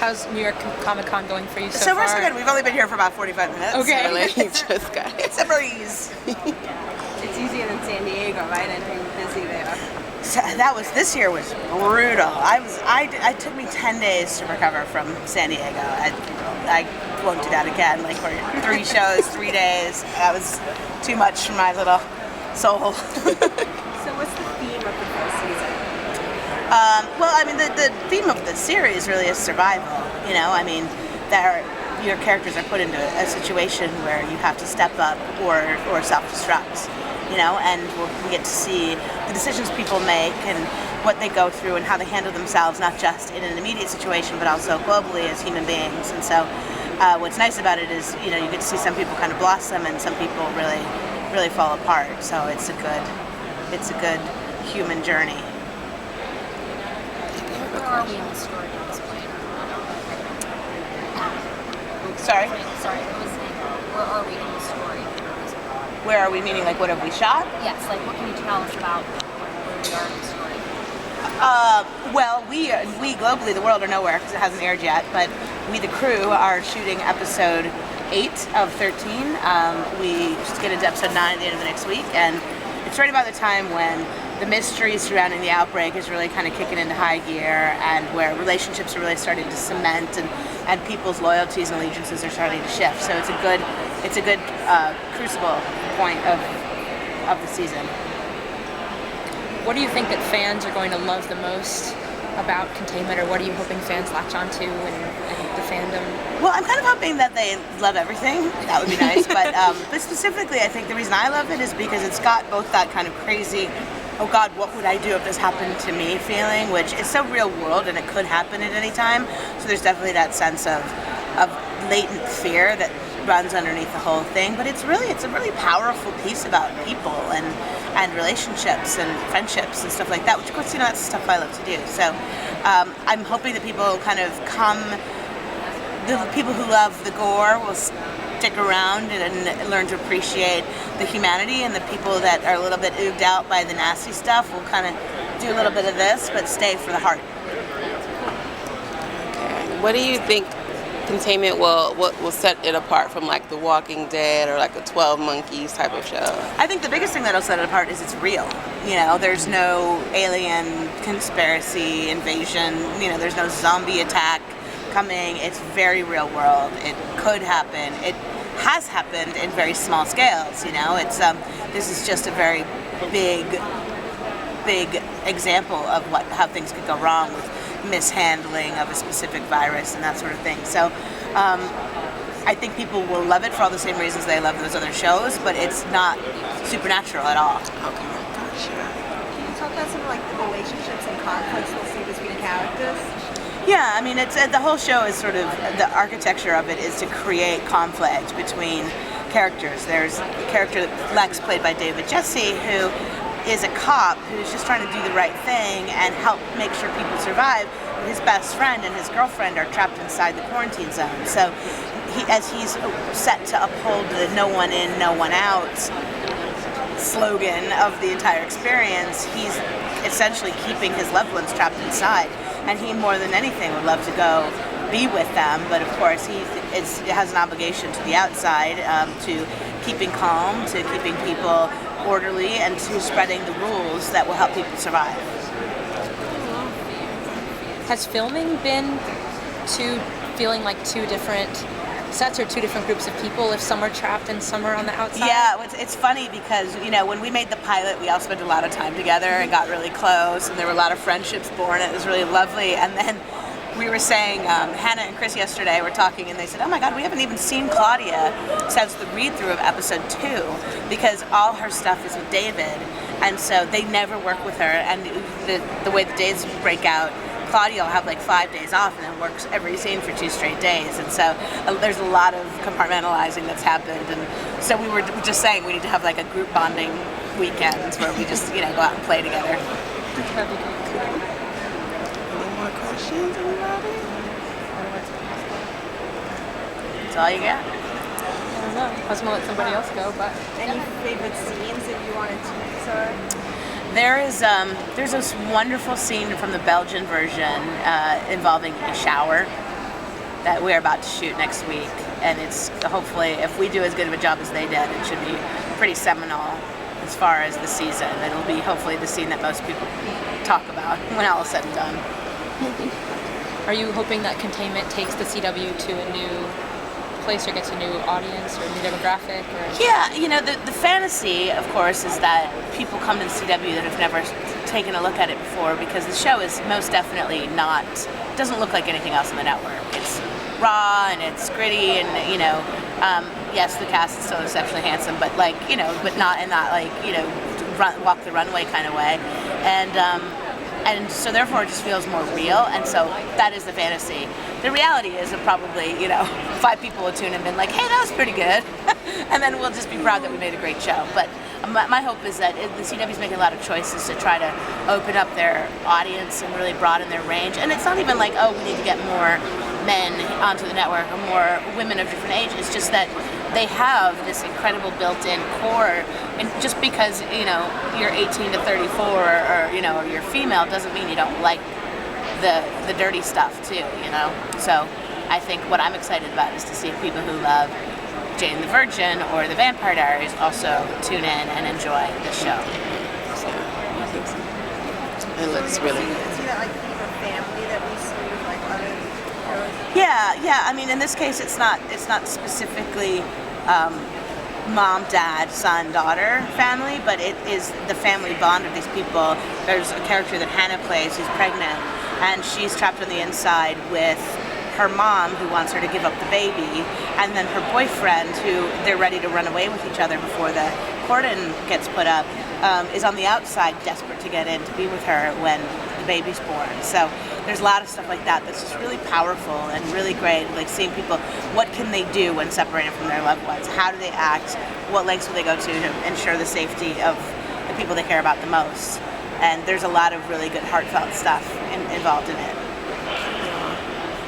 How's New York Comic Con going for you so far? far? So good. We've only been here for about 45 minutes. Okay. Really? Just got it. It's a breeze. It's easier than San Diego, right? I know you're busy there. So this year was brutal. It took me 10 days to recover from San Diego. I won't do that again. Like, we're 3 shows, 3 days. That was too much for my little soul. So what's the theme of the first season? Well, I mean, the theme of the series really is survival. You know, I mean, your characters are put into a situation where you have to step up or self-destruct. You know, and we get to see the decisions people make and what they go through and how they handle themselves, not just in an immediate situation, but also globally as human beings. And so, what's nice about it is, you know, you get to see some people kind of blossom and some people really fall apart. So it's a good human journey. Where are we in the story at this point? Sorry? Sorry, I was saying, where are we in the story? Where are we, meaning like what have we shot? Yes, like what can you tell us about where we are in the story? Well, we globally, the world are nowhere because it hasn't aired yet, but we, the crew, are shooting episode 8 of 13. We just get into episode 9 at the end of the next week, and it's right about the time when the mystery surrounding the outbreak is really kind of kicking into high gear, and where relationships are really starting to cement, and people's loyalties and allegiances are starting to shift. So it's a good crucible point of the season. What do you think that fans are going to love the most about Containment, or what are you hoping fans latch onto and the fandom? Well, I'm kind of hoping that they love everything. That would be nice. But specifically, I think the reason I love it is because it's got both that kind of crazy, oh God, what would I do if this happened to me feeling, which is so real world and it could happen at any time. So there's definitely that sense of latent fear that runs underneath the whole thing. But it's a really powerful piece about people and relationships and friendships and stuff like that, which of course, you know, that's stuff I love to do. So I'm hoping that people kind of the people who love the gore will stick around and learn to appreciate the humanity, and the people that are a little bit ooged out by the nasty stuff will kind of do a little bit of this, but stay for the heart. Okay. What do you think Containment will set it apart from like The Walking Dead or like a 12 Monkeys type of show? I think the biggest thing that'll set it apart is it's real. You know, there's no alien conspiracy invasion. You know, there's no zombie attack coming. It's very real world. It could happen. It has happened in very small scales. You know, it's this is just a very big example of how things could go wrong with mishandling of a specific virus and that sort of thing. So I think people will love it for all the same reasons they love those other shows, but it's not supernatural at all. Okay, gotcha. Can you talk about some of like the relationships and conflicts we'll see between characters? Yeah, I mean, it's the whole show is sort of, the architecture of it is to create conflict between characters. There's a character, Plec, played by David Jesse, who is a cop who's just trying to do the right thing and help make sure people survive. His best friend and his girlfriend are trapped inside the quarantine zone. So as he's set to uphold the no one in, no one out slogan of the entire experience, he's essentially keeping his loved ones trapped inside. And he, more than anything, would love to go be with them, but of course he has an obligation to the outside, to keeping calm, to keeping people orderly, and to spreading the rules that will help people survive. Has filming been feeling like two different sets or two different groups of people, if some are trapped and some are on the outside? Yeah, it's funny because, you know, when we made the pilot, we all spent a lot of time together and got really close, and there were a lot of friendships born. It was really lovely. And then we were saying, Hannah and Chris yesterday were talking, and they said, oh my God, we haven't even seen Claudia since the read-through of episode 2, because all her stuff is with David, and so they never work with her, and the way the days break out, Claudia will have like 5 days off and then works every scene for 2 straight days, and so there's a lot of compartmentalizing that's happened, and so we were just saying we need to have like a group bonding weekend where we just, you know, go out and play together. That'd be great. Any more questions, anybody? That's all you got? I don't know. I was going to let somebody else go, but... Any favorite scenes that you wanted to tease? There's this wonderful scene from the Belgian version involving a shower, that we're about to shoot next week, and it's hopefully, if we do as good of a job as they did, it should be pretty seminal as far as the season. It'll be hopefully the scene that most people talk about when all is said and done. Are you hoping that Containment takes the CW to a new place or gets a new audience or a new demographic? Or? Yeah, the fantasy, of course, is that people come to the CW that have never taken a look at it before, because the show is most definitely not, doesn't look like anything else on the network. It's raw and it's gritty, and yes, the cast is still exceptionally handsome, but but not in that walk the runway kind of way, and so therefore it just feels more real, and so that is the fantasy. The reality is that probably 5 people will tune in and been like, hey, that was pretty good, and then we'll just be proud that we made a great show. But my hope is that the CW's making a lot of choices to try to open up their audience and really broaden their range, and it's not even like, oh, we need to get more men onto the network or more women of different ages. It's just that they have this incredible built-in core, and just because you're 18 to 34 or you're female doesn't mean you don't like the dirty stuff too. So I think what I'm excited about is to see if people who love Jane the Virgin or the Vampire Diaries also tune in and enjoy the show. So, it looks really good. See that theme of family that we see with other shows? Yeah. I mean, in this case, it's not specifically mom, dad, son, daughter family, but it is the family bond of these people. There's a character that Hannah plays who's pregnant, and she's trapped on the inside with her mom, who wants her to give up the baby, and then her boyfriend, who they're ready to run away with each other before the cordon gets put up, is on the outside, desperate to get in to be with her when the baby's born. So there's a lot of stuff like that that's just really powerful and really great, like seeing people, what can they do when separated from their loved ones? How do they act? What lengths will they go to ensure the safety of the people they care about the most? And there's a lot of really good heartfelt stuff involved in it.